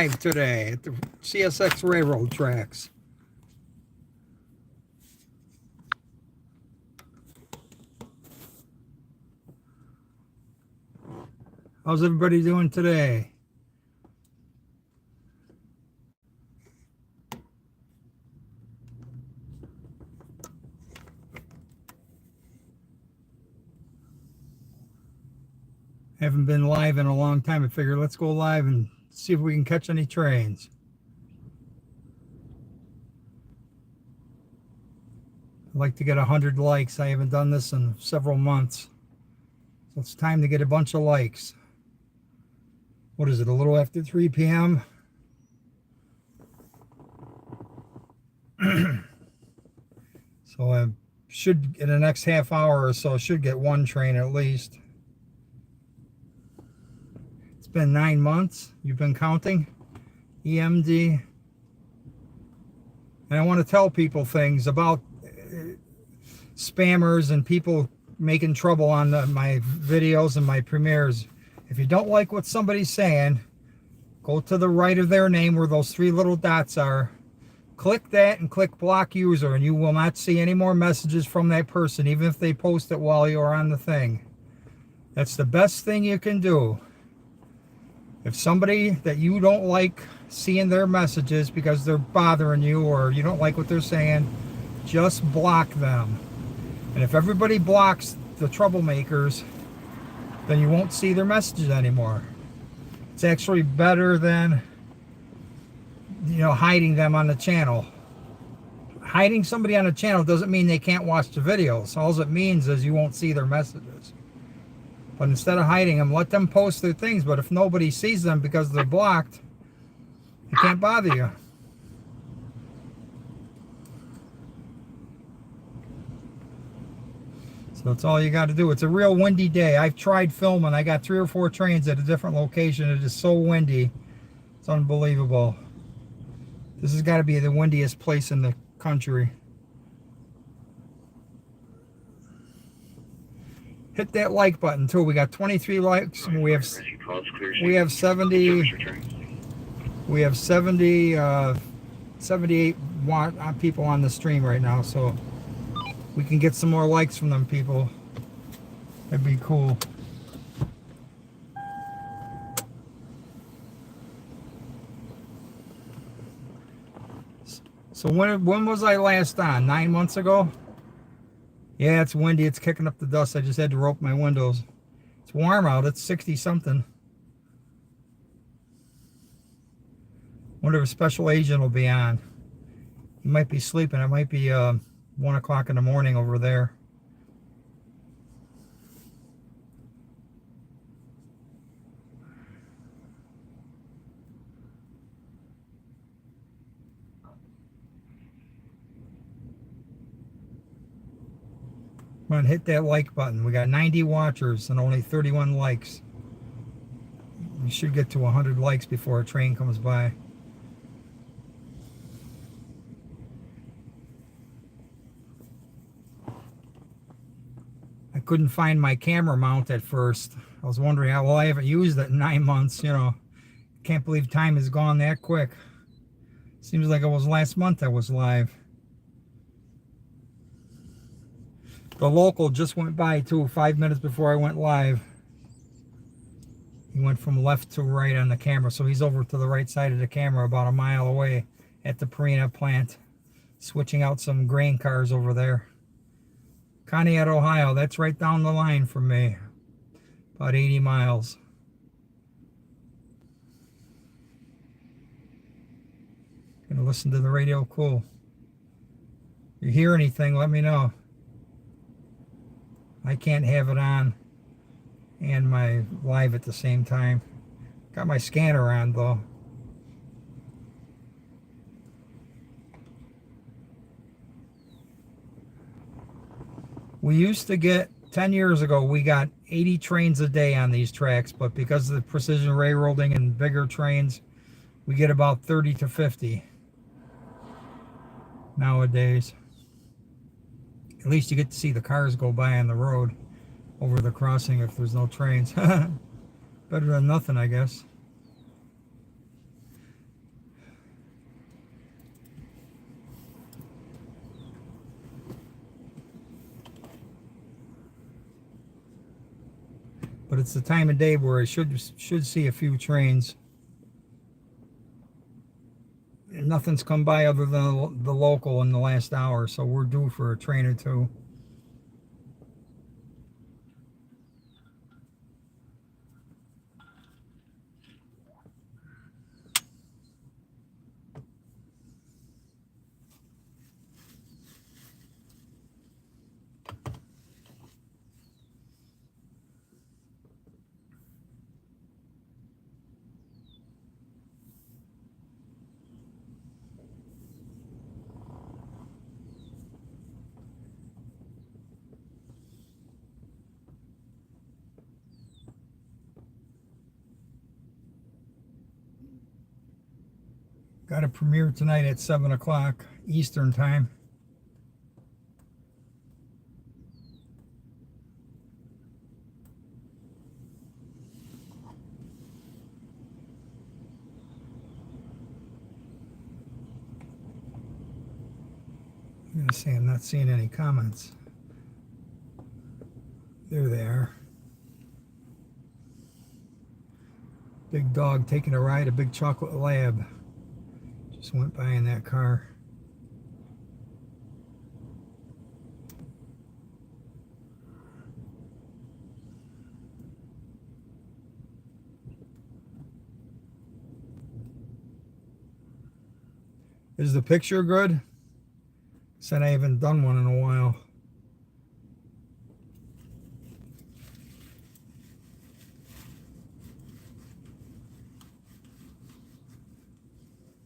live today at the CSX Railroad tracks. How's everybody doing today? Haven't been live in a long time. I figured let's go live and see if we can catch any trains. I'd like to get 100 likes. I haven't done this in several months. So it's time to get a bunch of likes. What is it, a little after 3 p.m.? So I should, in the next half hour or so, should get one train at least. It's been 9 months. You've been counting? EMD. And I want to tell people things about spammers and people making trouble on my videos and my premieres. If you don't like what somebody's saying, go to the right of their name where those 3 little dots are. Click that and click block user, and you will not see any more messages from that person, even if they post it while you're on the thing. That's the best thing you can do. If somebody that you don't like seeing their messages because they're bothering you or you don't like what they're saying, just block them. And if everybody blocks the troublemakers, then you won't see their messages anymore. It's actually better than, hiding them on the channel. Hiding somebody on a channel doesn't mean they can't watch the videos. All it means is you won't see their messages. But instead of hiding them, let them post their things. But if nobody sees them because they're blocked, it can't bother you. So that's all you got to do. It's a real windy day. I've tried filming. I got 3 or 4 trains at a different location. It is so windy. It's unbelievable. This has got to be the windiest place in the country. Hit that like button too. We got 23 likes. We have 70. We have 78 people on the stream right now. So we can get some more likes from them people. That'd be cool. So when was I last on? 9 months ago? Yeah, it's windy. It's kicking up the dust. I just had to rope my windows. It's warm out. It's 60 something. Wonder if Special Agent will be on. He might be sleeping. It might be 1 o'clock in the morning over there. Come on, hit that like button. We got 90 watchers and only 31 likes. We should get to 100 likes before a train comes by. I couldn't find my camera mount at first. I was wondering how well I haven't used it in 9 months, Can't believe time has gone that quick. Seems like it was last month I was live. The local just went by too, 5 minutes before I went live. He went from left to right on the camera, so he's over to the right side of the camera about a mile away at the Purina plant, switching out some grain cars over there. Conneaut, Ohio, that's right down the line from me, about 80 miles. Gonna listen to the radio, cool. If you hear anything, let me know. I can't have it on and my live at the same time. Got my scanner on though. We used to get, 10 years ago, we got 80 trains a day on these tracks, but because of the precision railroading and bigger trains, we get about 30 to 50 nowadays. At least you get to see the cars go by on the road over the crossing if there's no trains. Better than nothing, I guess. but it's the time of day where I should see a few trains. And nothing's come by other than the local in the last hour, so we're due for a train or two. Got a premiere tonight at 7 o'clock Eastern time. I'm going to say I'm not seeing any comments. There they are. Big dog taking a ride, a big chocolate lab. Just went by in that car. Is the picture good? Said I haven't done one in a while.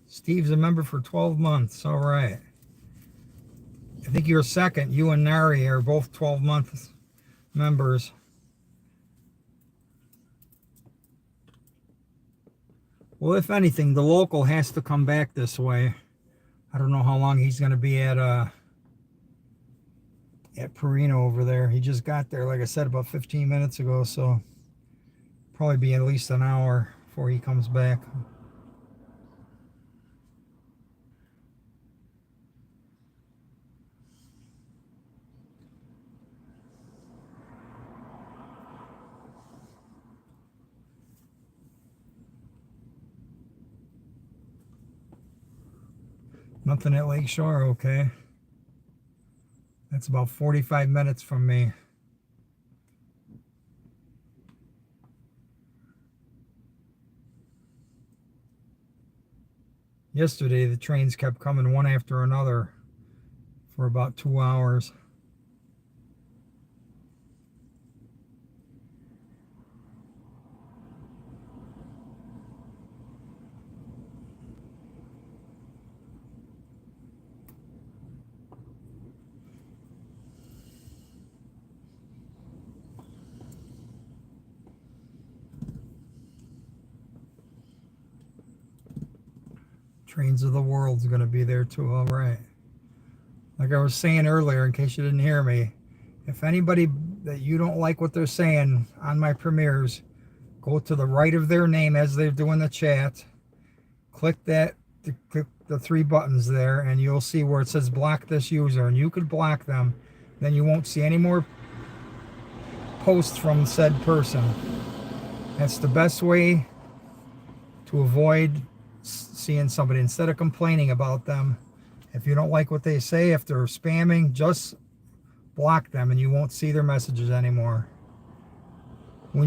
Steve's a member for 12 months. All right. I think you're second. You and Nari are both 12-month members. Well, if anything, the local has to come back this way. I don't know how long he's going to be at Perino over there. He just got there, like I said, about 15 minutes ago, so probably be at least an hour before he comes back. Nothing at Lakeshore, okay. That's about 45 minutes from me. Yesterday, the trains kept coming one after another for about 2 hours. Trains of the World's going to be there too. All right. Like I was saying earlier, in case you didn't hear me, if anybody that you don't like what they're saying on my premieres, go to the right of their name as they're doing the chat. Click the 3 buttons there, and you'll see where it says block this user, and you could block them. Then you won't see any more posts from said person. That's the best way to avoid seeing somebody. Instead of complaining about them, if you don't like what they say, if they're spamming, just block them and you won't see their messages anymore. When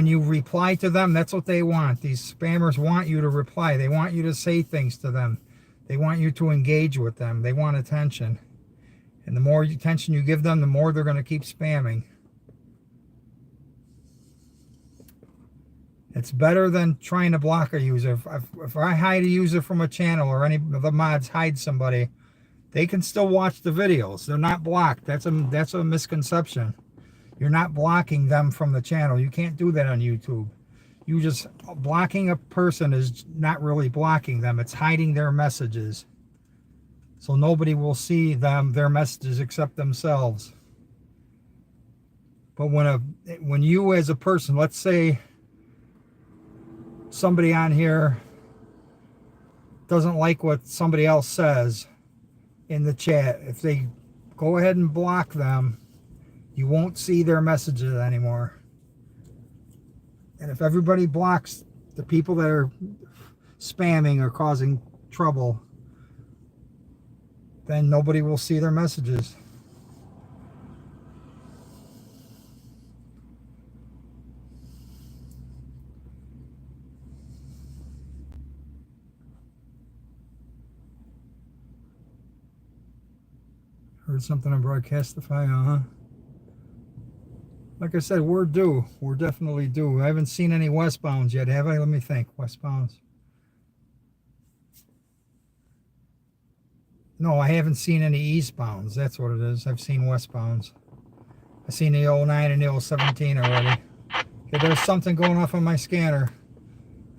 you reply to them, that's what they want. These spammers want you to reply. They want you to say things to them. They want you to engage with them. They want attention. And the more attention you give them, the more they're going to keep spamming. It's better than trying to block a user. If I hide a user from a channel, or any of the mods hide somebody, they can still watch the videos. They're not blocked. That's a misconception. You're not blocking them from the channel. You can't do that on YouTube. You just blocking a person is not really blocking them. It's hiding their messages. So nobody will see their messages except themselves. But when you as a person, let's say somebody on here doesn't like what somebody else says in the chat, if they go ahead and block them, you won't see their messages anymore. And if everybody blocks the people that are spamming or causing trouble, then nobody will see their messages. Heard something on Broadcastify, Like I said, we're due. We're definitely due. I haven't seen any westbounds yet, have I? Let me think. Westbounds. No, I haven't seen any eastbounds. That's what it is. I've seen westbounds. I've seen the 09 and the 017 already. Okay, there's something going off on my scanner.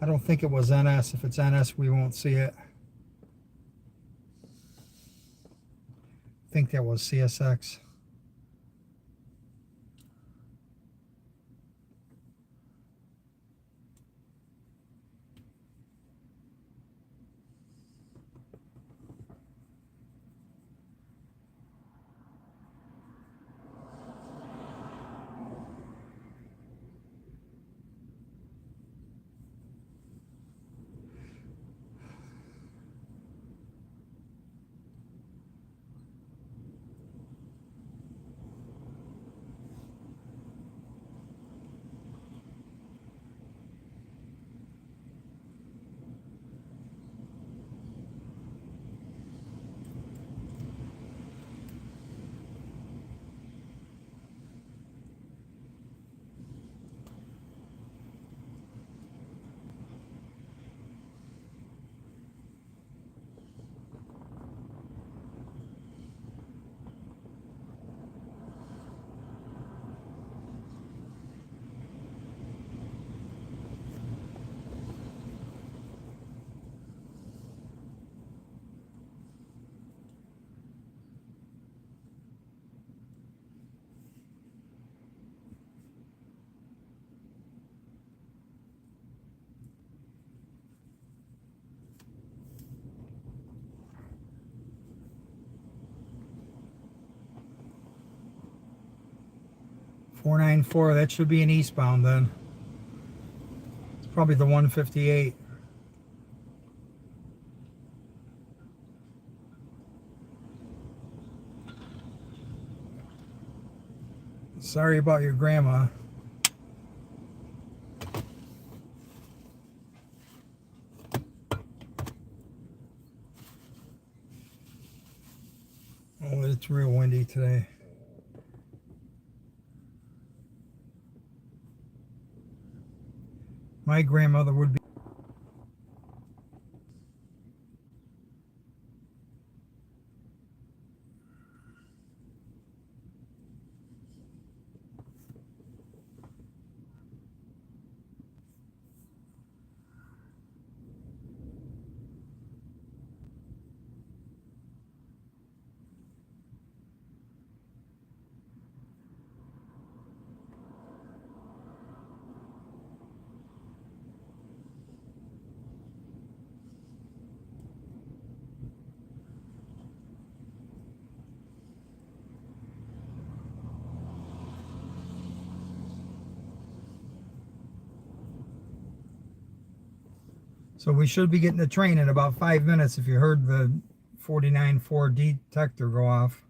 I don't think it was NS. If it's NS, we won't see it. I think that was CSX. .494, that should be an eastbound then. It's probably the 158. Sorry about your grandma. Oh, it's real windy today. My grandmother would be. So we should be getting the train in about 5 minutes if you heard the 49.4 detector go off.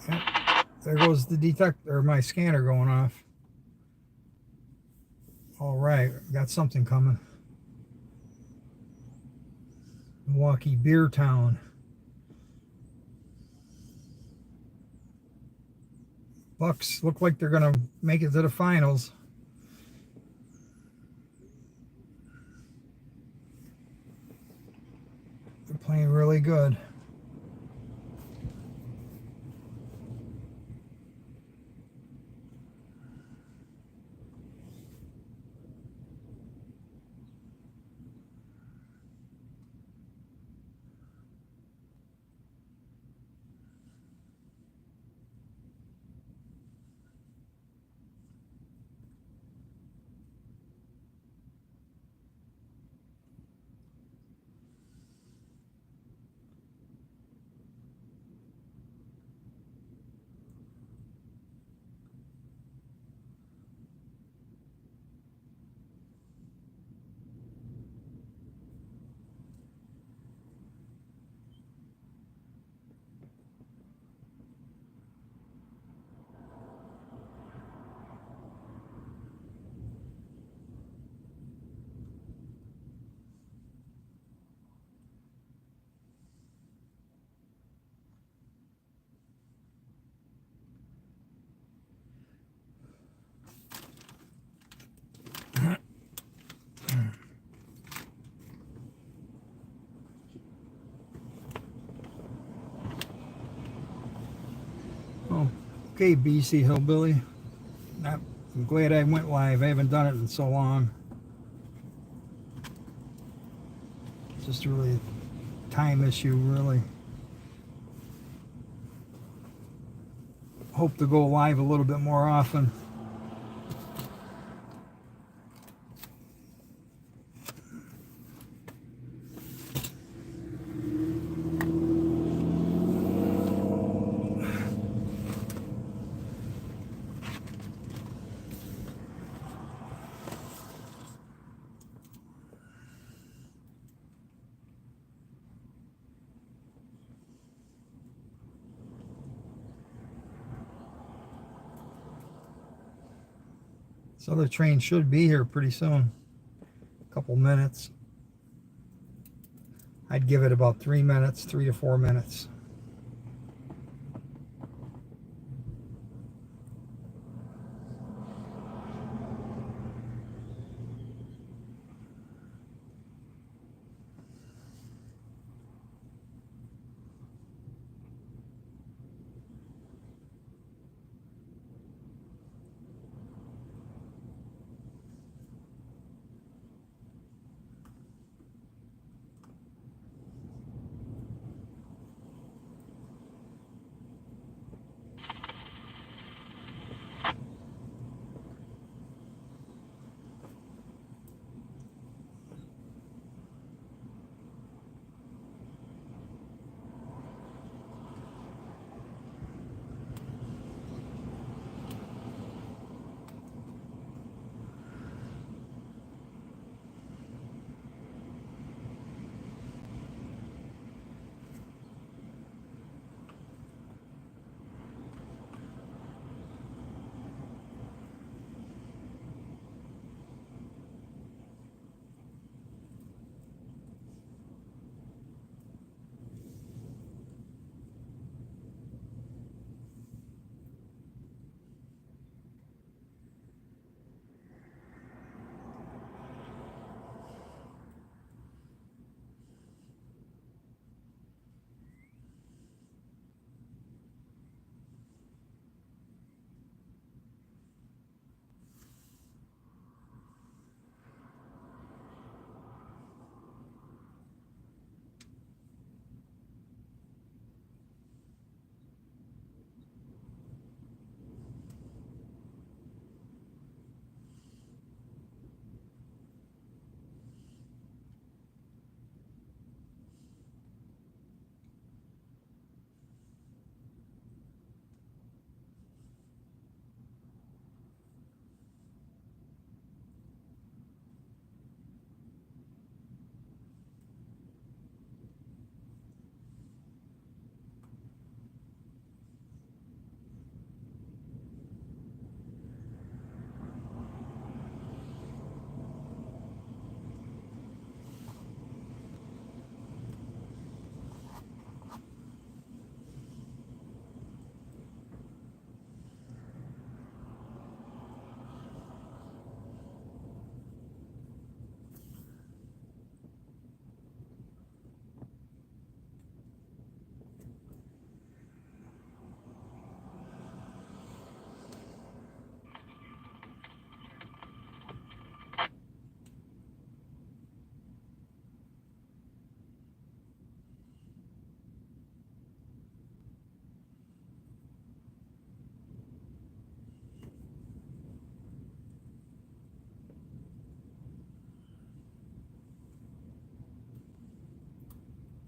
Yep. There goes the detector, or my scanner going off. All right, got something coming. Milwaukee Beer Town. Bucks look like they're going to make it to the finals. They're playing really good. Okay, BC Hillbilly. I'm glad I went live. I haven't done it in so long. It's just really a time issue, really. Hope to go live a little bit more often. This other train should be here pretty soon. A couple minutes. I'd give it about 3 minutes, 3 to 4 minutes.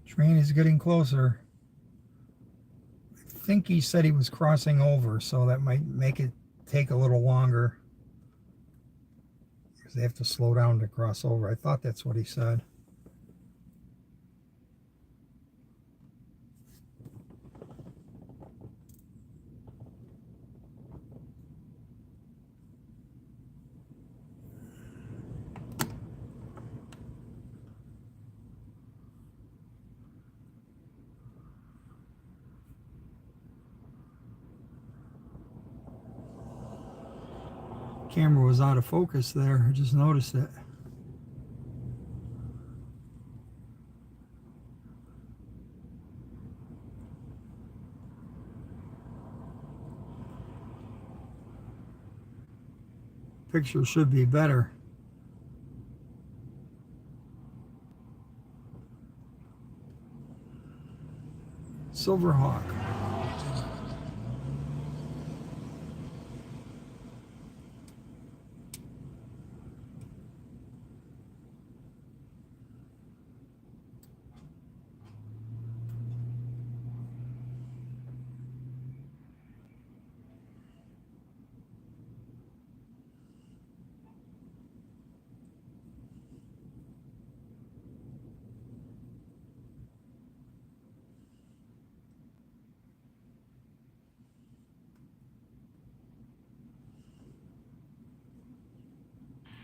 Train is getting closer. I think he said he was crossing over, so that might make it take a little longer. Because they have to slow down to cross over. I thought that's what he said. Camera was out of focus there. I just noticed it. Picture should be better. Silverhawk.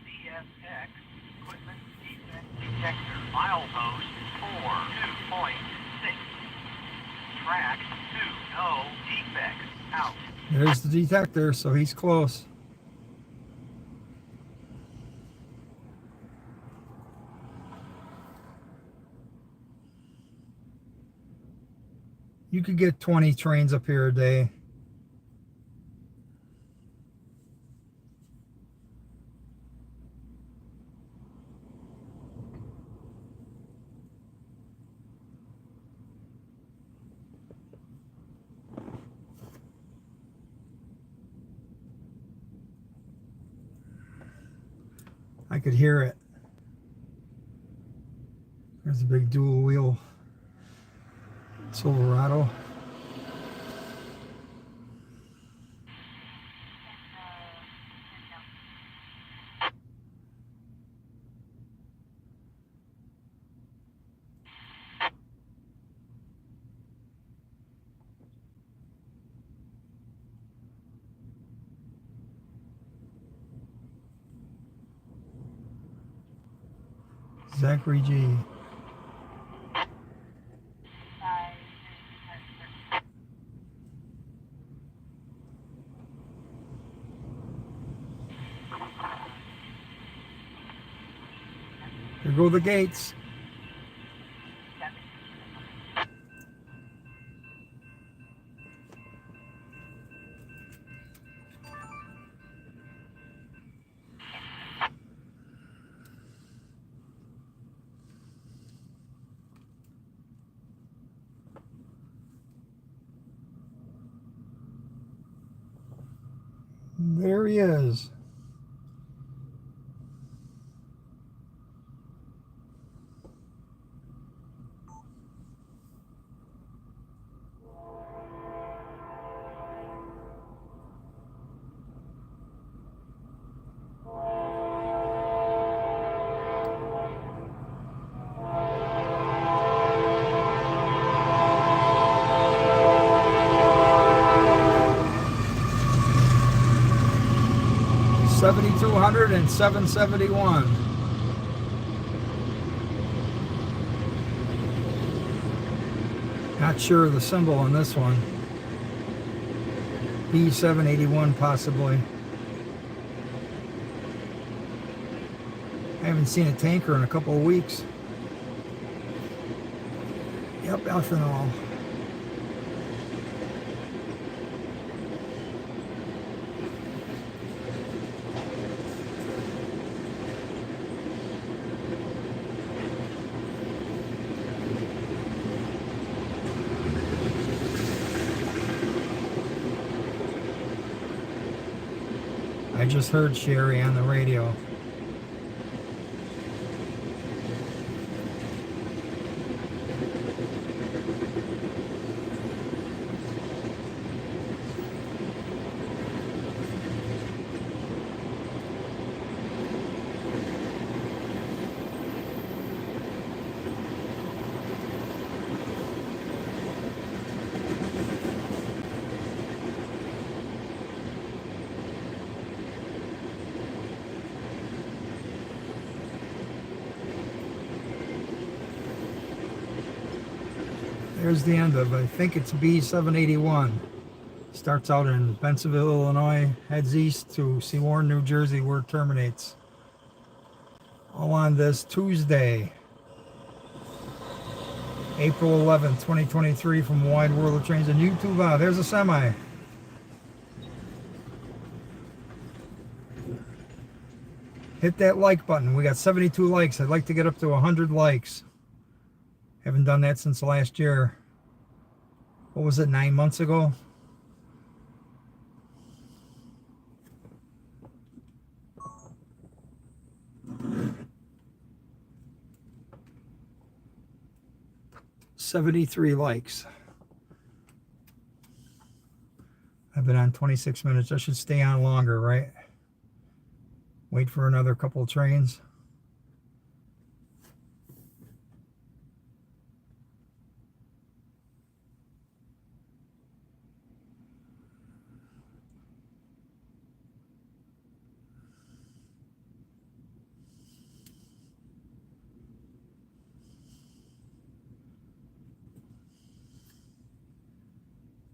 CSX equipment defect detector milepost 4.2.6 track 2 no defects out. There's the detector, so he's close. You could get 20 trains up here a day. I could hear it. There's a big dual wheel Silverado. Zachary G. There go the gates. There he is. $7,200 and $771. Not sure of the symbol on this one. B781 possibly. I haven't seen a tanker in a couple of weeks. Yep, ethanol. I just heard Sherry on the radio. There's the end of, I think it's B781. Starts out in Bensenville, Illinois, heads east to Seawarren, New Jersey, where it terminates. All on this Tuesday, April 11th, 2023, from Wide World of Trains and YouTube. There's a semi. hit that like button. We got 72 likes. I'd like to get up to 100 likes. Haven't done that since last year. What was it, 9 months ago? $73 likes. I've been on 26 minutes. I should stay on longer, right? Wait for another couple of trains.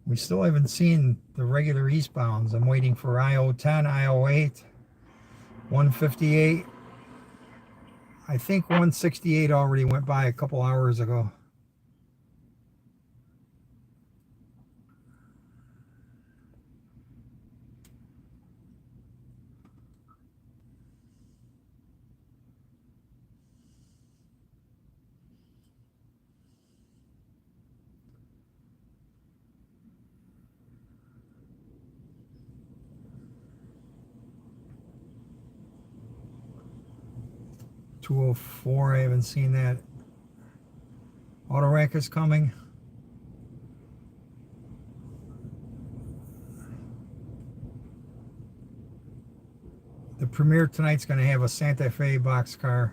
We still haven't seen the regular eastbounds. I'm waiting for IO10, IO8, 158. I think 168 already went by a couple hours ago. .204, I haven't seen that. Auto rack is coming. The premiere tonight's going to have a Santa Fe boxcar.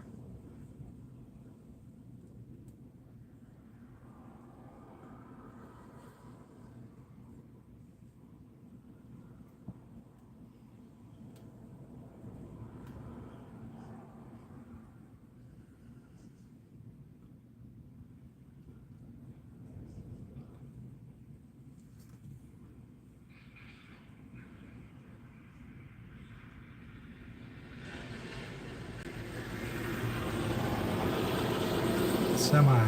Semi.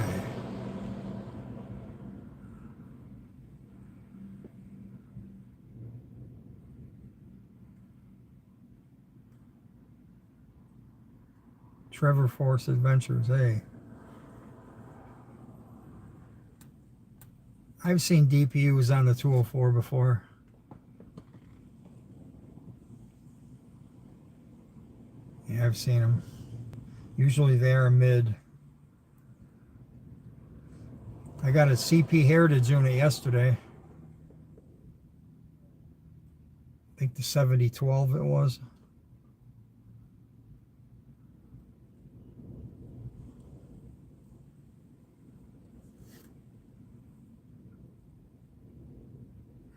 Trevor Force Adventures, hey. I've seen DPUs on the 204 before. Yeah, I've seen them. Usually they are mid. I got a CP Heritage unit yesterday. I think the 7012 it was.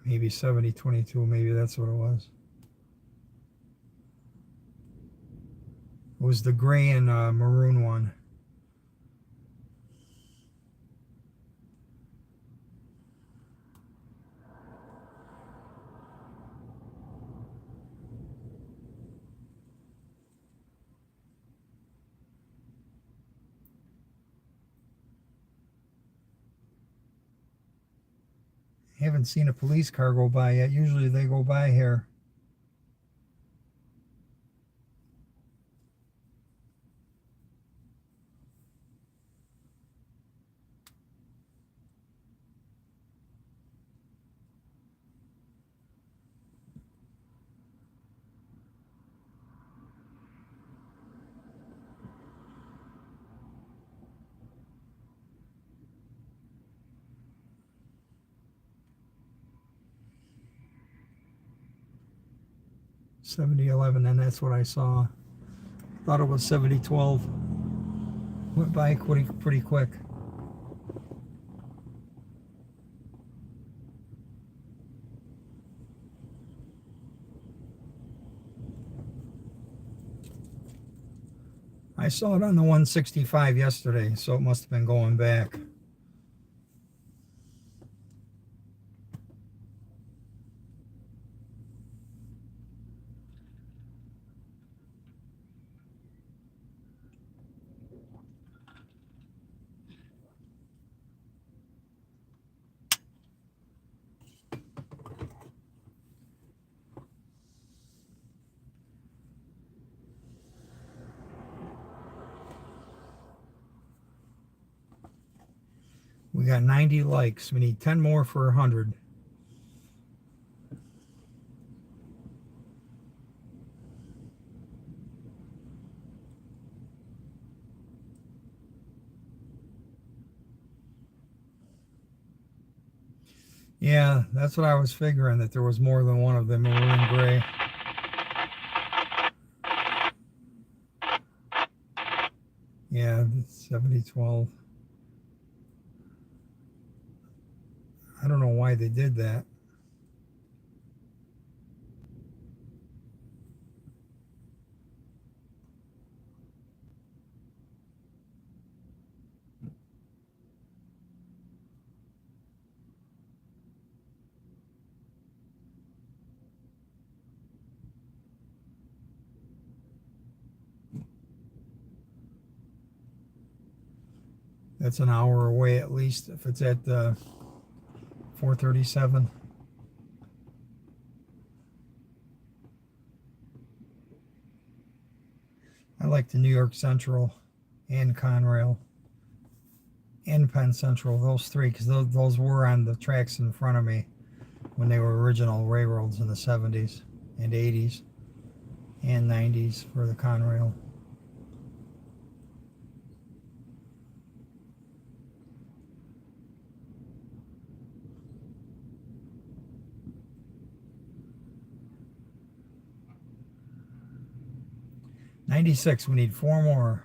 Maybe 7022, maybe that's what it was. It was the gray and maroon one. Haven't seen a police car go by yet. Usually they go by here. $7011, and that's what I saw. Thought it was $7012. Went by pretty quick. I saw it on the 165 yesterday, so it must have been going back. We got 90 likes. We need 10 more for 100. Yeah, that's what I was figuring, that there was more than one of them maroon gray. Yeah, 7012. I don't know why they did that. That's an hour away at least if it's at 437. I like the New York Central and Conrail and Penn Central, those three, because those were on the tracks in front of me when they were original railroads in the 70s and 80s and 90s for the Conrail. '96, we need 4 more.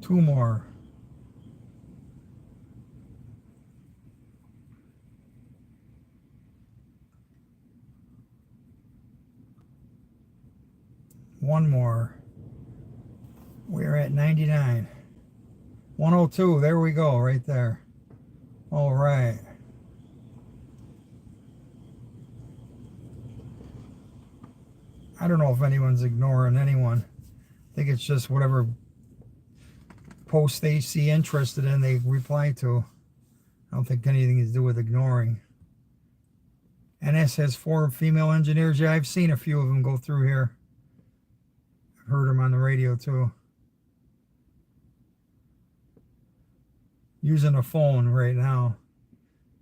Two more. One more. We're at 99. 102, there we go, right there. All right. I don't know if anyone's ignoring anyone. I think it's just whatever post they see interested in, they reply to. I don't think anything is to do with ignoring. NS has 4 female engineers. Yeah, I've seen a few of them go through here. I've heard them on the radio too. Using a phone right now.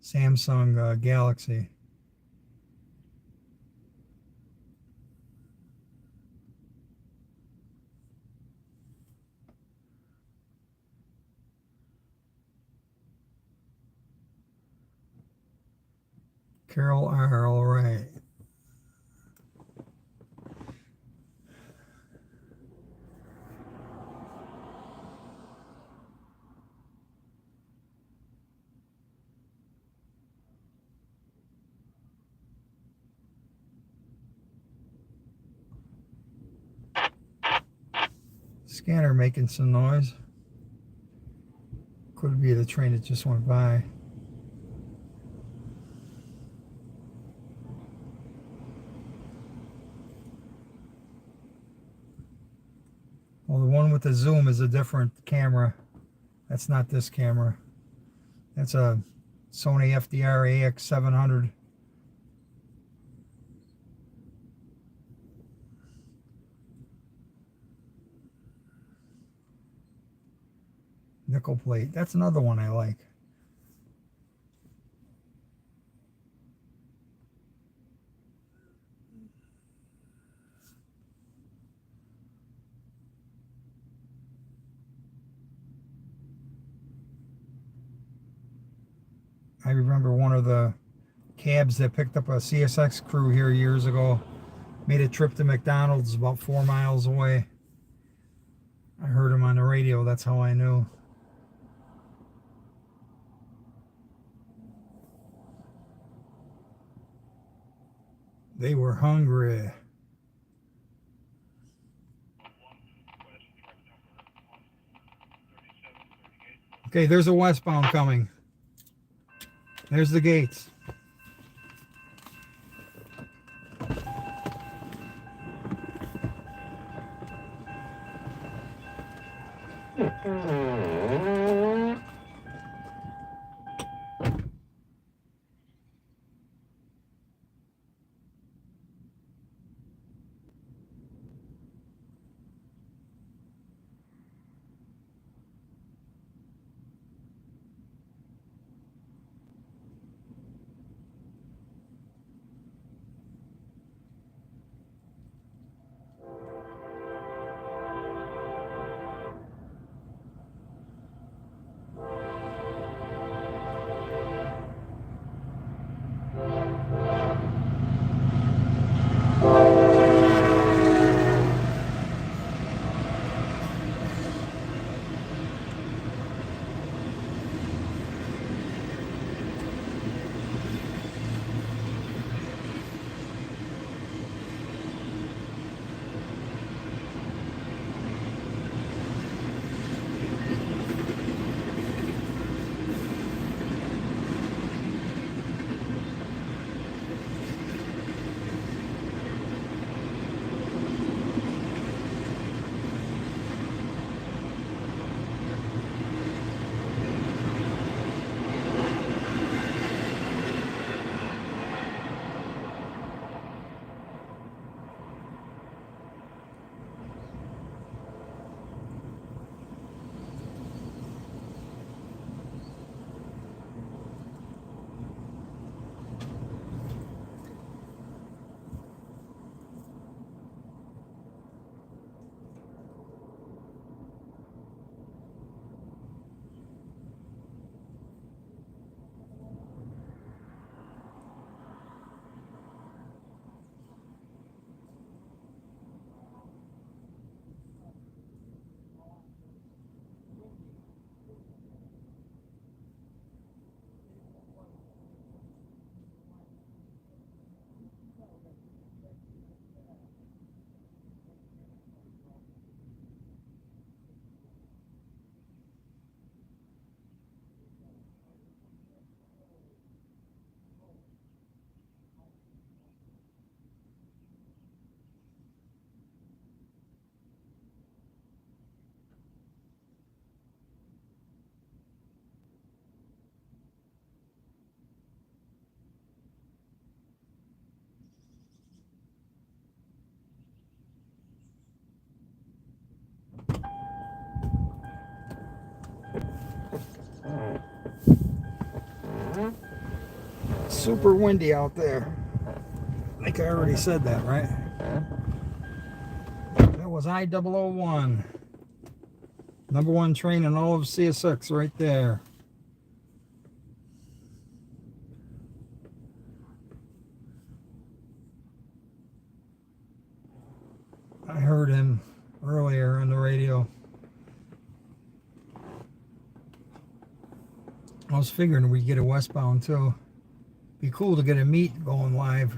Samsung Galaxy. Carol R, all right. Scanner making some noise. Could be the train that just went by. Well, the one with the zoom is a different camera. That's not this camera. That's a Sony FDR AX700. Nickel plate. That's another one I like. I remember one of the cabs that picked up a CSX crew here years ago. Made a trip to McDonald's about 4 miles away. I heard him on the radio. That's how I knew. They were hungry. Okay, there's a westbound coming. There's the gates. Super windy out there. I think I already said that, right? That was I-001. #1 train in all of CSX right there. I heard him earlier on the radio. I was figuring we'd get a westbound too. Be cool to get a meet going live.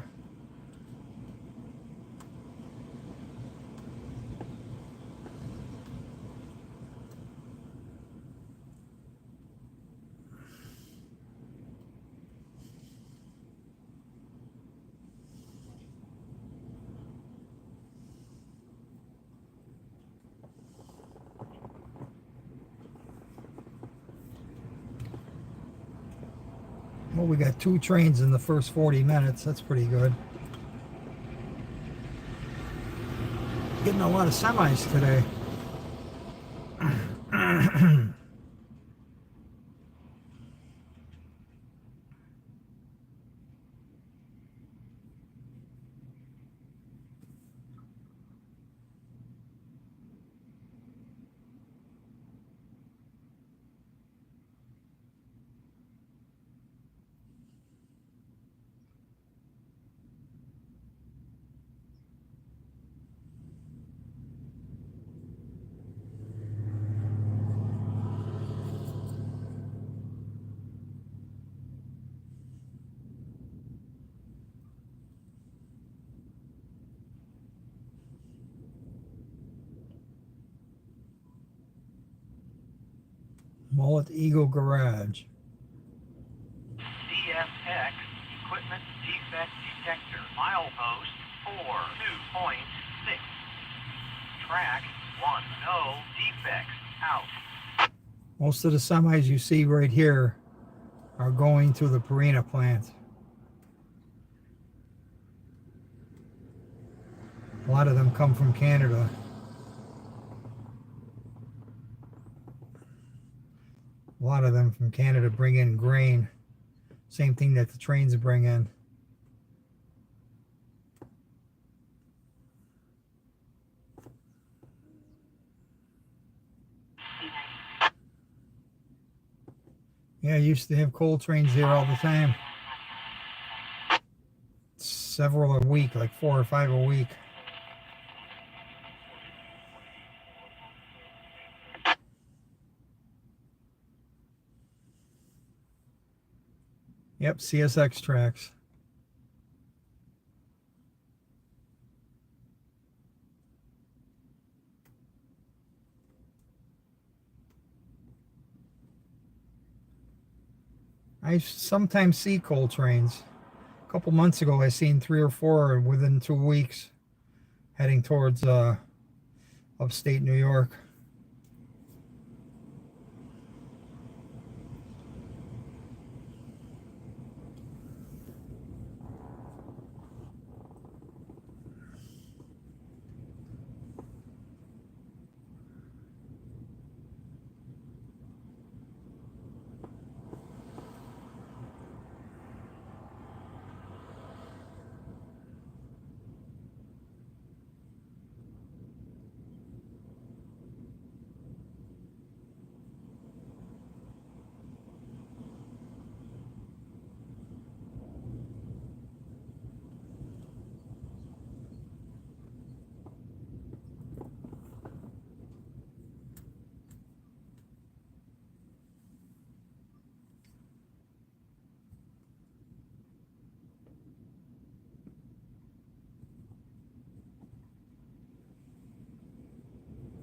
Well, we got 2 trains in the first 40 minutes. That's pretty good. Getting a lot of semis today. Mullet Eagle Garage. DFX Equipment Defect Detector. Milepost 4.2.6. Track 1. No defects. Out. Most of the semis you see right here are going to the Purina plant. A lot of them come from Canada. A lot of them from Canada bring in grain. Same thing that the trains bring in. Yeah, I used to have coal trains there all the time. Several a week, like 4 or 5 a week. Yep, CSX tracks. I sometimes see coal trains. A couple months ago, I seen 3 or 4 within 2 weeks heading towards upstate New York.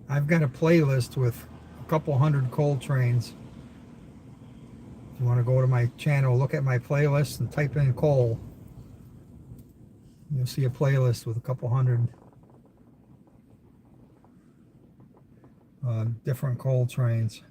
I've got a playlist with a couple hundred coal trains. If you want to go to my channel, look at my playlist and type in coal. You'll see a playlist with a couple hundred different coal trains.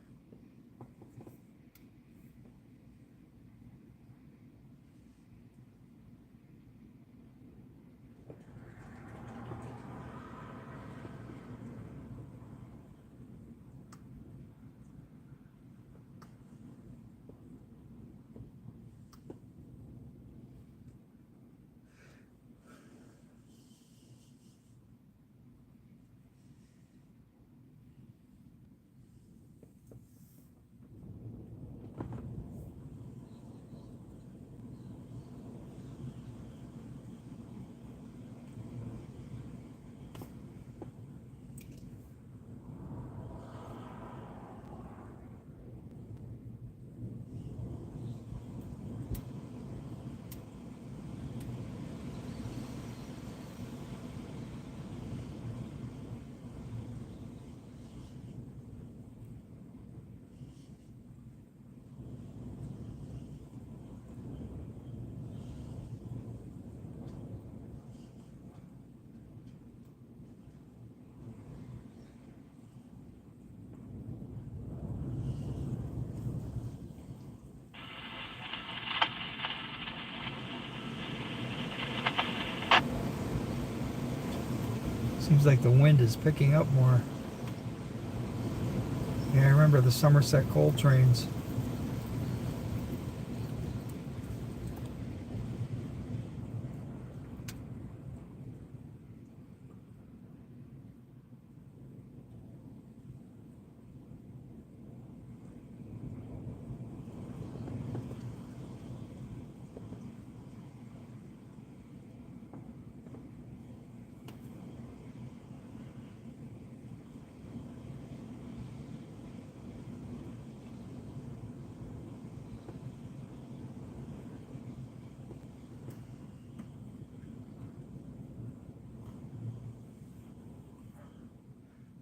Seems like the wind is picking up more. Yeah, I remember the Somerset coal trains.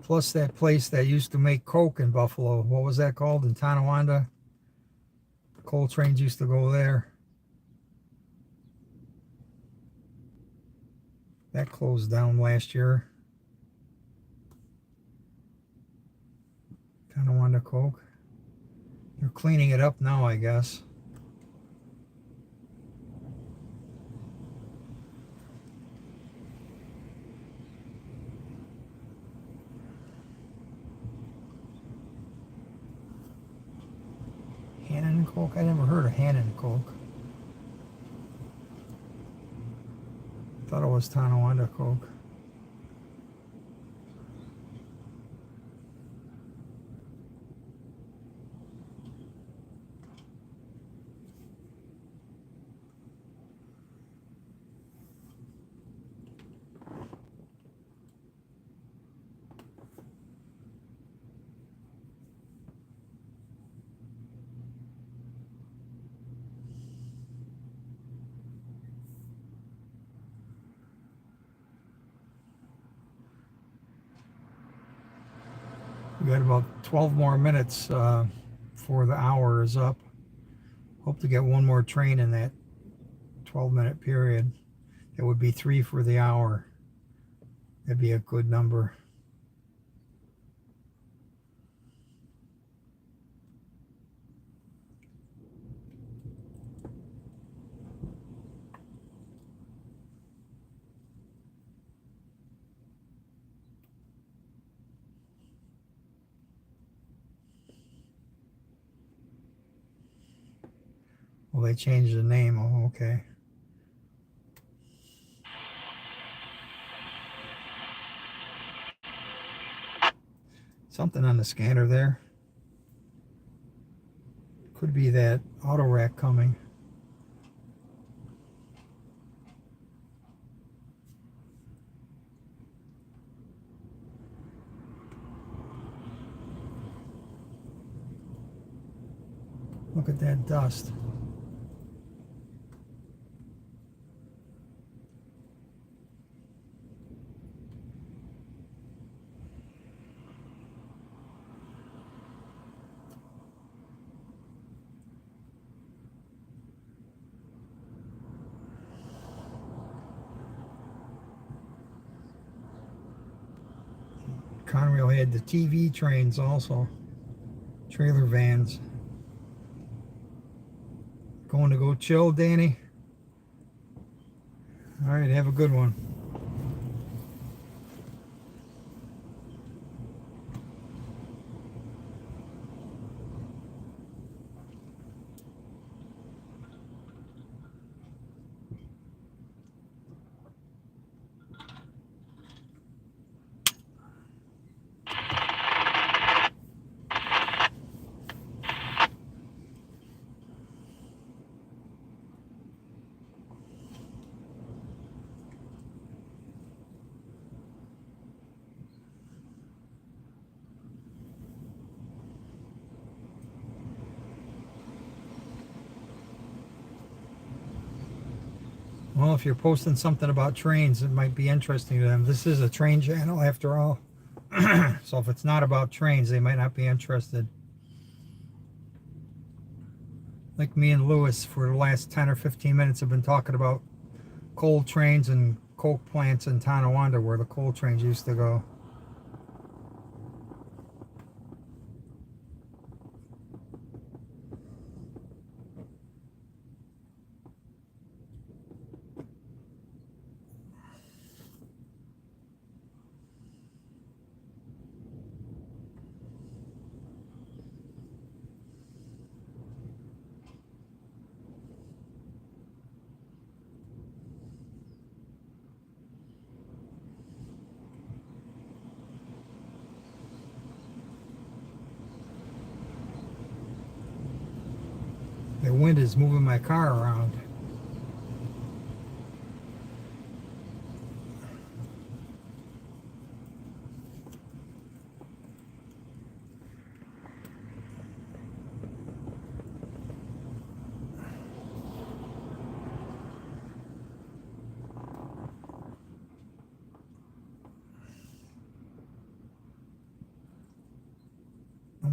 Plus that place that used to make Coke in Buffalo. What was that called? In Tonawanda? Coal trains used to go there. That closed down last year. Tonawanda Coke. They're cleaning it up now, I guess. Hannon Coke? I never heard of Hannon Coke. Thought it was Tonawanda Coke. We got about 12 more minutes before the hour is up. Hope to get one more train in that 12-minute period. It would be 3 for the hour. That'd be a good number. Well, they changed the name. Oh, okay. Something on the scanner there. Could be that auto rack coming. Look at that dust. Conrail had the TV trains also. Trailer vans. Going to go chill, Danny? All right, have a good one. Well, if you're posting something about trains, it might be interesting to them. This is a train channel after all. So if it's not about trains, they might not be interested. Like me and Lewis for the last 10 or 15 minutes have been talking about coal trains and coke plants in Tonawanda where the coal trains used to go. The wind is moving my car around.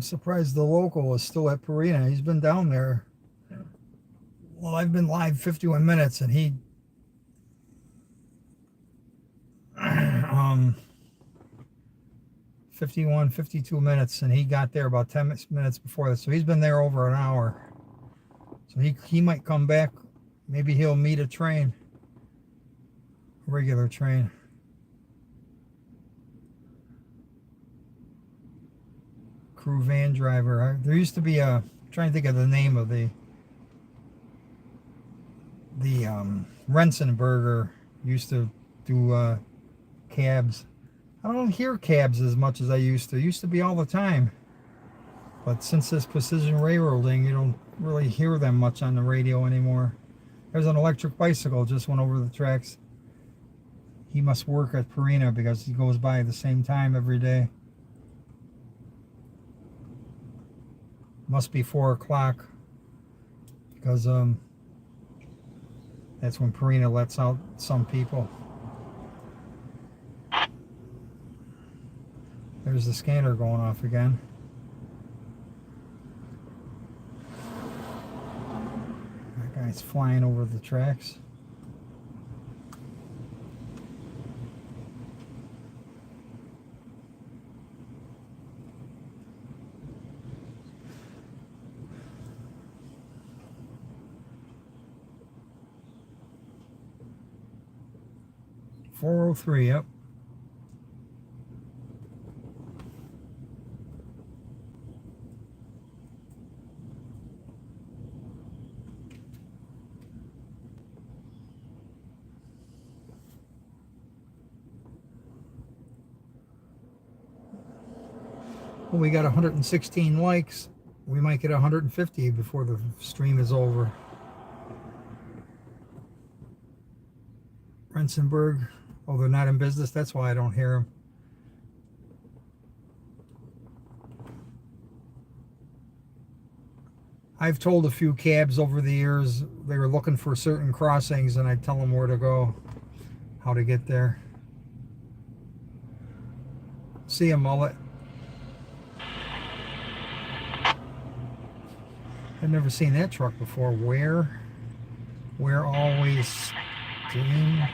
I'm surprised the local is still at Purina. He's been down there. Well, I've been live 51 minutes and he 51, 52 minutes, and he got there about 10 minutes before this. So he's been there over an hour. So he might come back. Maybe he'll meet a train, a regular train. Crew van driver. There used to be a, I'm trying to think of the name of the Rensenberger used to do cabs. I don't hear cabs as much as I used to. It used to be all the time. But since this precision railroading, you don't really hear them much on the radio anymore. There's an electric bicycle just went over the tracks. He must work at Purina because he goes by at the same time every day. Must be 4 o'clock because that's when Purina lets out some people. There's the scanner going off again. That guy's flying over the tracks. .403, yep. Well, we got 116 likes. We might get 150 before the stream is over. Rensenberg. Oh, they're not in business. That's why I don't hear them. I've told a few cabs over the years they were looking for certain crossings, and I tell them where to go, how to get there. See a mullet. I've never seen that truck before. Where always steam.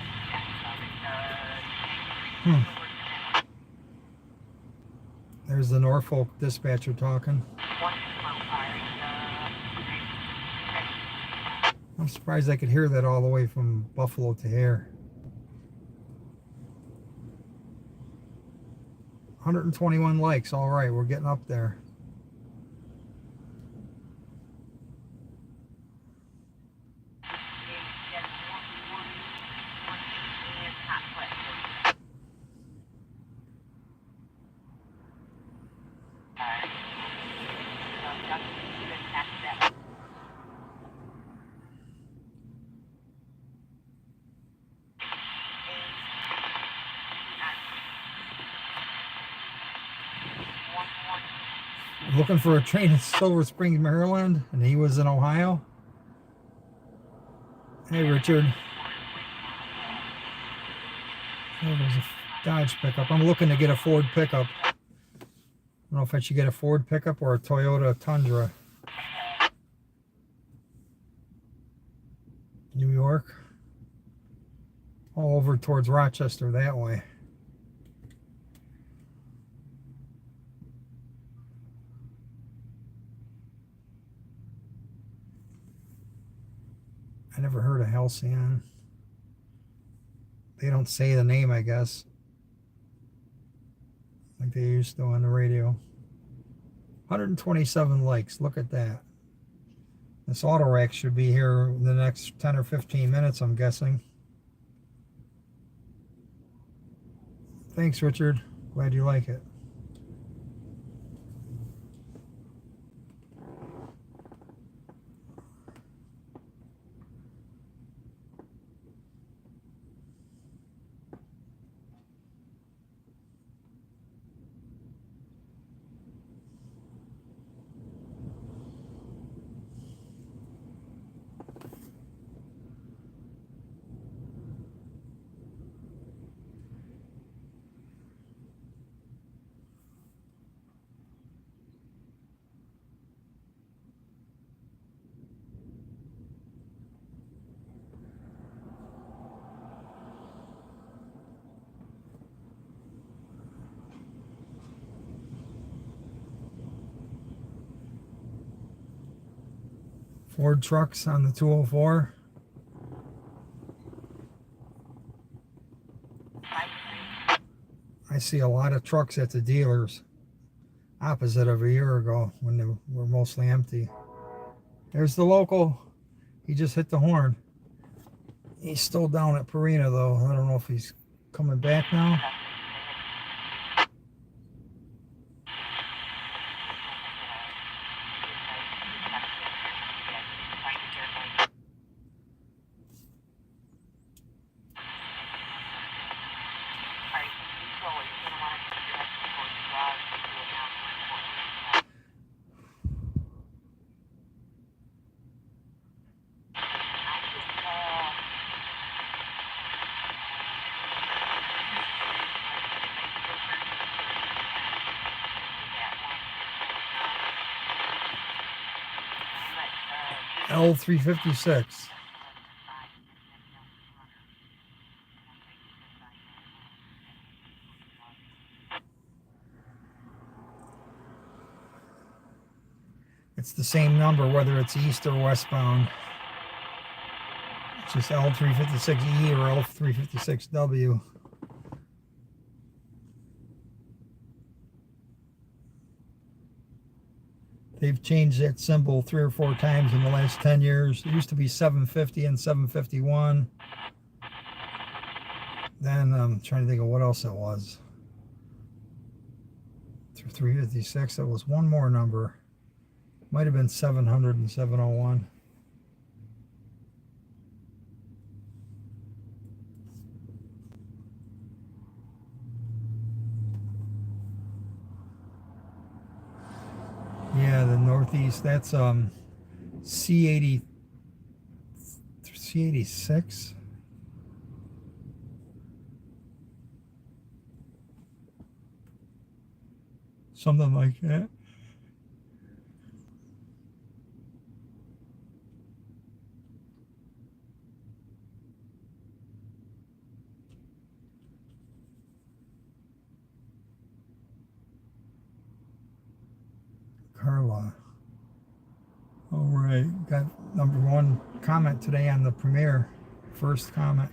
There's the Norfolk dispatcher talking. I'm surprised I could hear that all the way from Buffalo to here. 121 likes. All right, we're getting up there. Looking for a train in Silver Spring, Maryland, and he was in Ohio. Hey, Richard. Oh, there's a Dodge pickup. I'm looking to get a Ford pickup. I don't know if I should get a Ford pickup or a Toyota Tundra. New York. All over towards Rochester that way. I never heard of Halcyon. They don't say the name, I guess, like they used to on the radio. 127 likes. Look at that. This auto rack should be here in the next 10 or 15 minutes, I'm guessing. Thanks, Richard. Glad you like it. Ford trucks on the 204. I see a lot of trucks at the dealers, opposite of a year ago when they were mostly empty. There's the local. He just hit the horn. He's still down at Purina though. I don't know if he's coming back now. L356. It's the same number whether it's east or westbound. It's just L356E or L356W. They've changed that symbol 3 or 4 times in the last 10 years. It used to be 750 and 751. Then I'm trying to think of what else it was. 356, it was one more number. Might have been 700 and 701. Yeah, the Northeast, that's C80, C86. Something like that. Carla. All right, got #1 comment today on the premiere. First comment.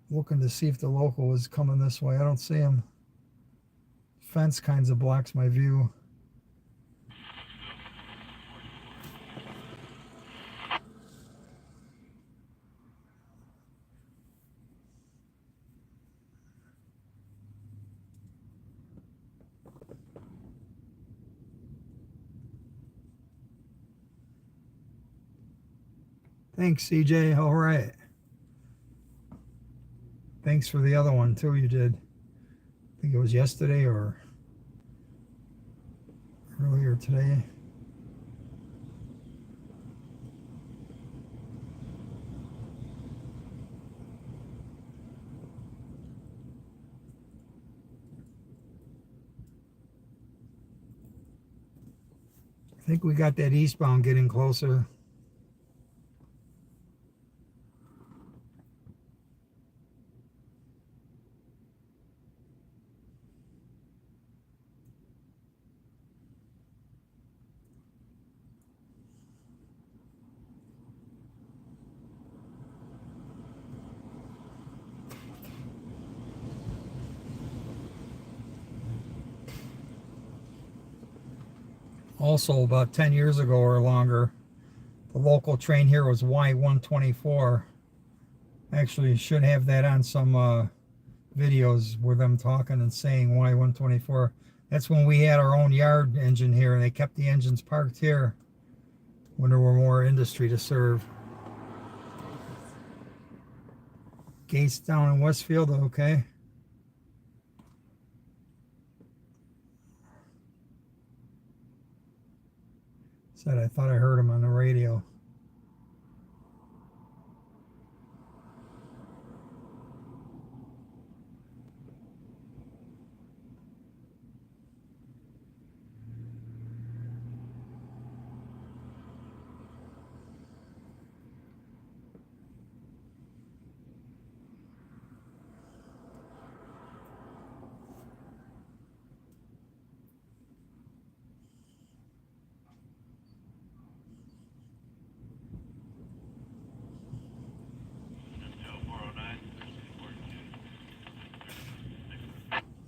Looking to see if the local is coming this way. I don't see him. Fence kinds of blocks my view. Thanks, CJ. All right. Thanks for the other one, too, you did. I think it was yesterday or earlier today. I think we got that eastbound getting closer. Also, about 10 years ago or longer, the local train here was Y124. Actually, should have that on some videos where them talking and saying Y124. That's when we had our own yard engine here, and they kept the engines parked here when there were more industry to serve. Gates down in Westfield, okay. Said I thought I heard him on the radio.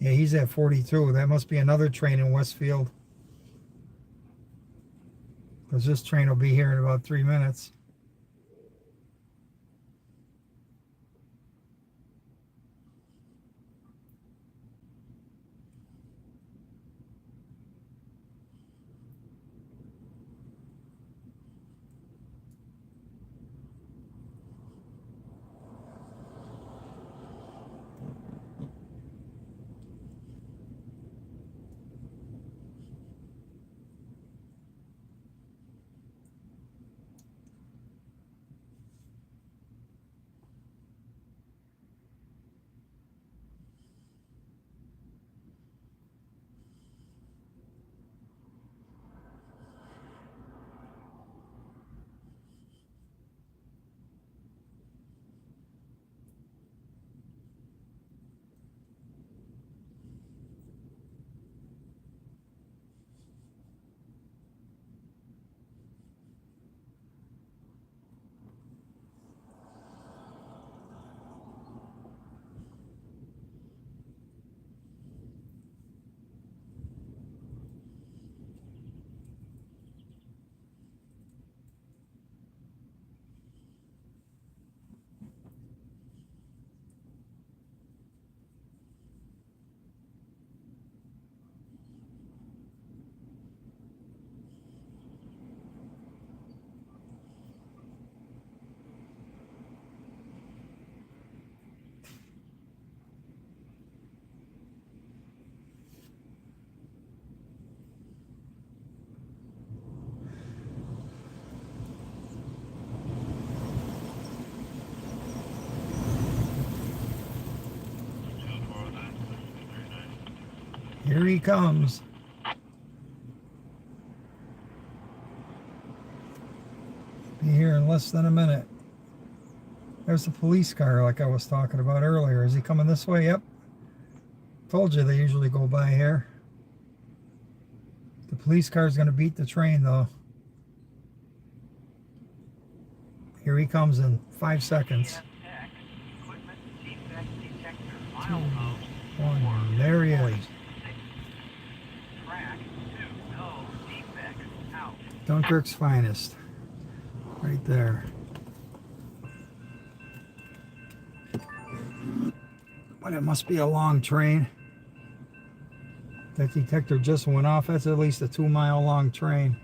Yeah, he's at 42. That must be another train in Westfield. Because this train will be here in about 3 minutes. Here he comes. Be here in less than a minute. There's the police car like I was talking about earlier. Is he coming this way? Yep. Told you they usually go by here. The police car is going to beat the train though. Here he comes in 5 seconds. Equipment defect detector. Milepost. 1. There he is. Track 2. No defects. Out. Dun Kirk's finest. Right there. But it must be a long train. That detector just went off. That's at least a 2-mile long train.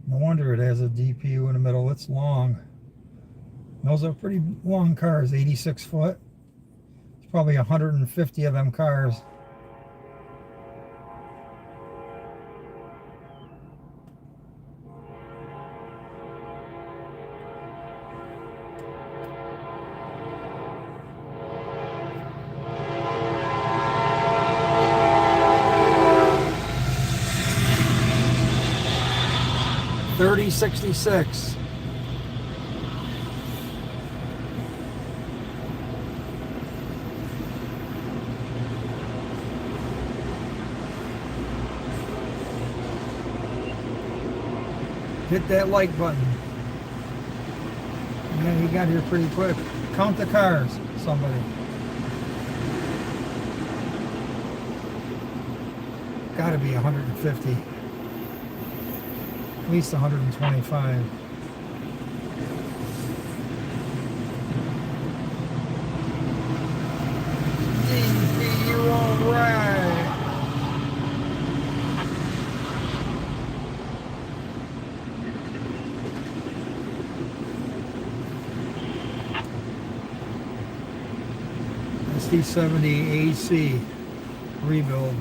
No wonder it has a DPU in the middle. It's long. Those are pretty long cars, 86 foot. It's probably 150 of them cars. $30.66. Hit that like button. Yeah, he got here pretty quick. Count the cars, somebody. Gotta be 150. At least 125. DP, you're all right. SD70 AC rebuild.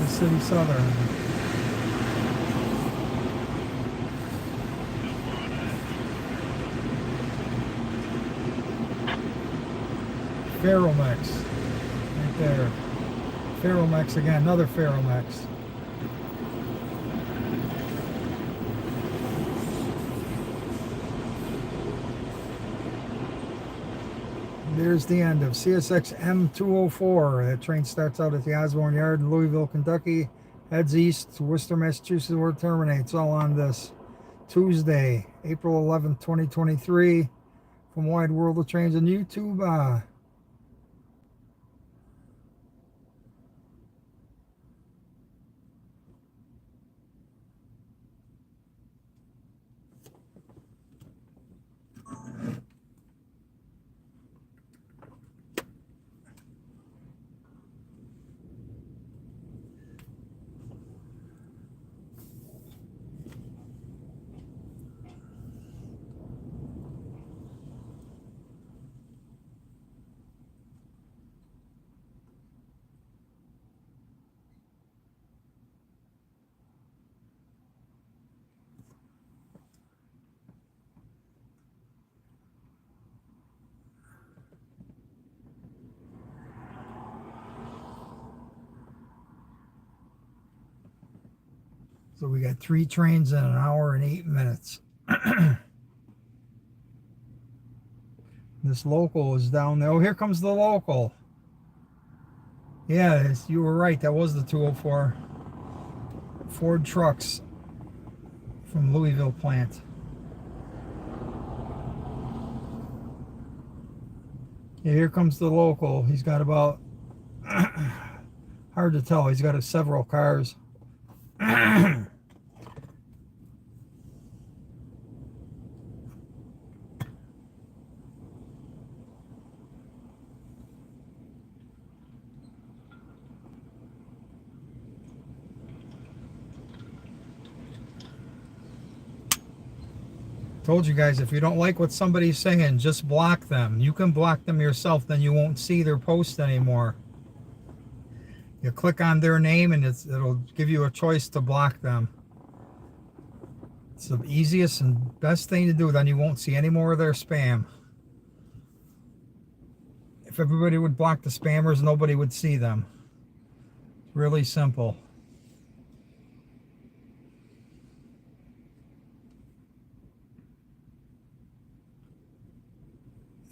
Kansas City Southern. Ferromex. Right there. Ferromex again. Another Ferromex. There's the end of CSX M204. That train starts out at the Osborne Yard in Louisville, Kentucky, heads east to Worcester, Massachusetts, where it terminates. All on this Tuesday, April 11th, 2023. From Wide World of Trains on YouTube. So we got 3 trains in an hour and 8 minutes. This local is down there. Oh, here comes the local. Yeah, you were right. That was the 204 Ford trucks from Louisville plant. Yeah, here comes the local. He's got about, hard to tell, he's got several cars. Told you guys, if you don't like what somebody's saying, just block them. You can block them yourself, then you won't see their post anymore. You click on their name and it'll give you a choice to block them. It's the easiest and best thing to do, then you won't see any more of their spam. If everybody would block the spammers, nobody would see them. It's really simple.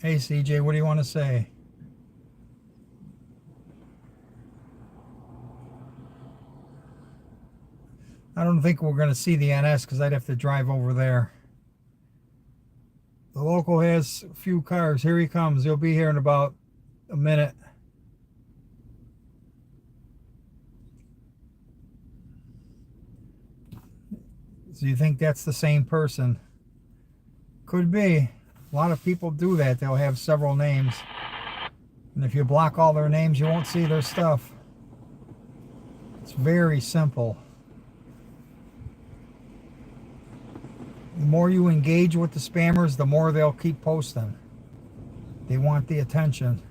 Hey CJ, what do you want to say? I don't think we're going to see the NS because I'd have to drive over there. The local has a few cars. Here he comes. He'll be here in about a minute. So you think that's the same person? Could be. A lot of people do that. They'll have several names. And if you block all their names, you won't see their stuff. It's very simple. The more you engage with the spammers, the more they'll keep posting. They want the attention.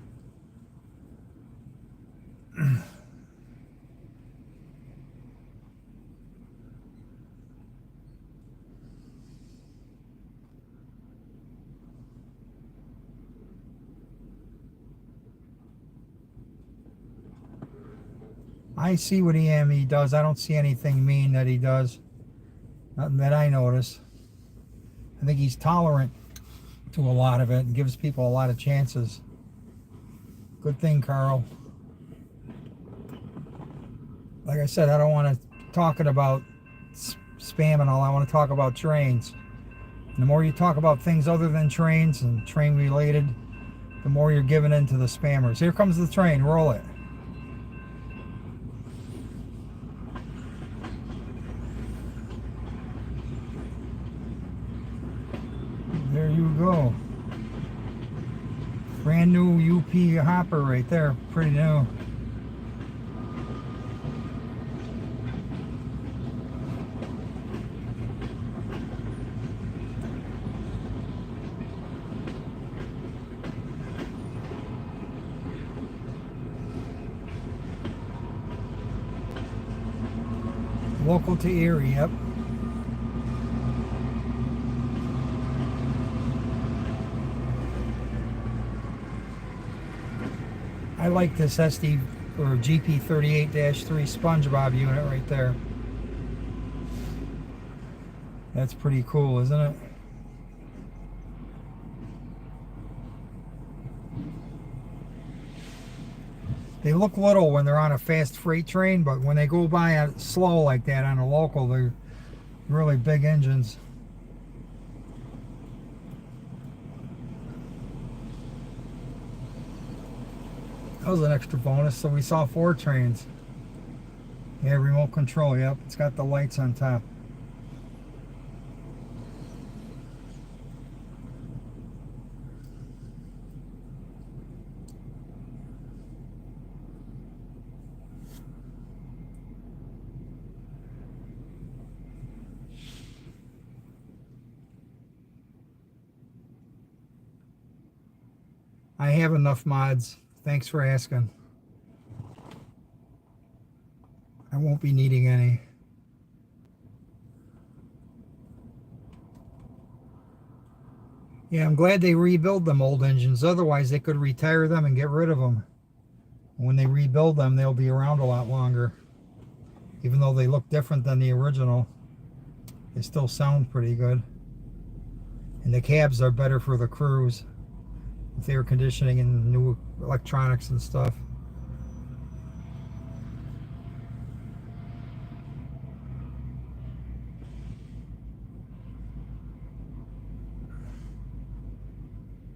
I see what he does. I don't see anything mean that he does. Nothing that I notice. I think he's tolerant to a lot of it and gives people a lot of chances. Good thing, Carl. Like I said, I don't want to talk about spam and all. I want to talk about trains. And the more you talk about things other than trains and train related, the more you're giving in to the spammers. Here comes the train. Roll it. There you go. Brand new UP hopper right there. Pretty new. Local to Erie, yep. I like this SD or GP38-3 SpongeBob unit right there. That's pretty cool, isn't it? They look little when they're on a fast freight train, but when they go by slow like that on a local, they're really big engines. That was an extra bonus. So we saw 4 trains. Yeah, remote control, yep. It's got the lights on top. I have enough mods. Thanks for asking. I won't be needing any. Yeah, I'm glad they rebuild them old engines. Otherwise, they could retire them and get rid of them. When they rebuild them, they'll be around a lot longer. Even though they look different than the original, they still sound pretty good. And the cabs are better for the crews with air conditioning and new electronics and stuff.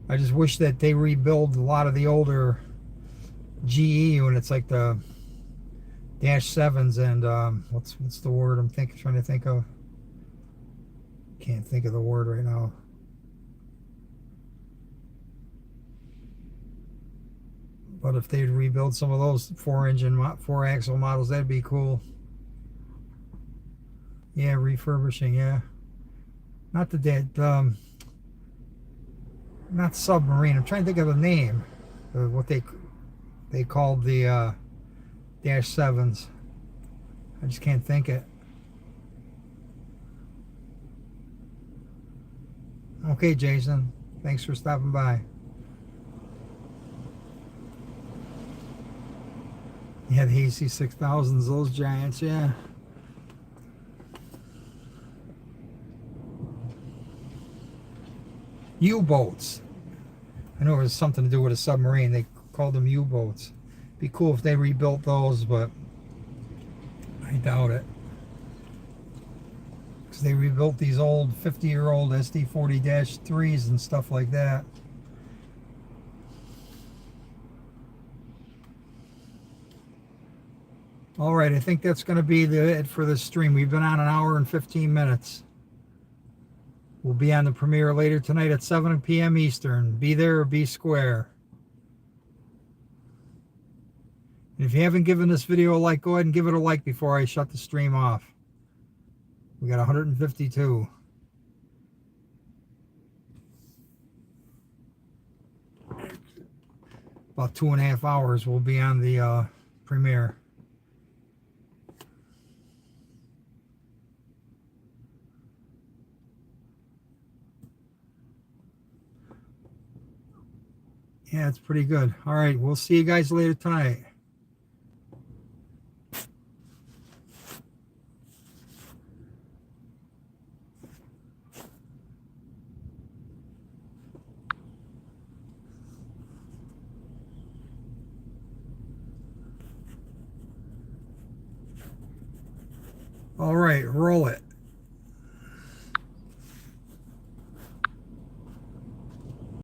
I just wish that they rebuild a lot of the older GE units, like the Dash 7s and what's the word I'm trying to think of? Can't think of the word right now. But if they'd rebuild some of those 4-axle models, that'd be cool. Yeah, refurbishing, yeah. Not the dead, not submarine. I'm trying to think of the name. What they called the Dash 7s. I just can't think it. Okay, Jason. Thanks for stopping by. Yeah, the AC6000s, those giants, yeah. U-boats. I know it was something to do with a submarine. They called them U-boats. Be cool if they rebuilt those, but I doubt it. Because they rebuilt these old 50-year-old SD40-3s and stuff like that. Alright, I think that's going to be it for this stream. We've been on 1 hour and 15 minutes. We'll be on the premiere later tonight at 7 p.m. Eastern. Be there or be square. And if you haven't given this video a like, go ahead and give it a like before I shut the stream off. We got 152. About 2.5 hours we'll be on the premiere. Yeah, it's pretty good. All right, we'll see you guys later tonight. All right, roll it.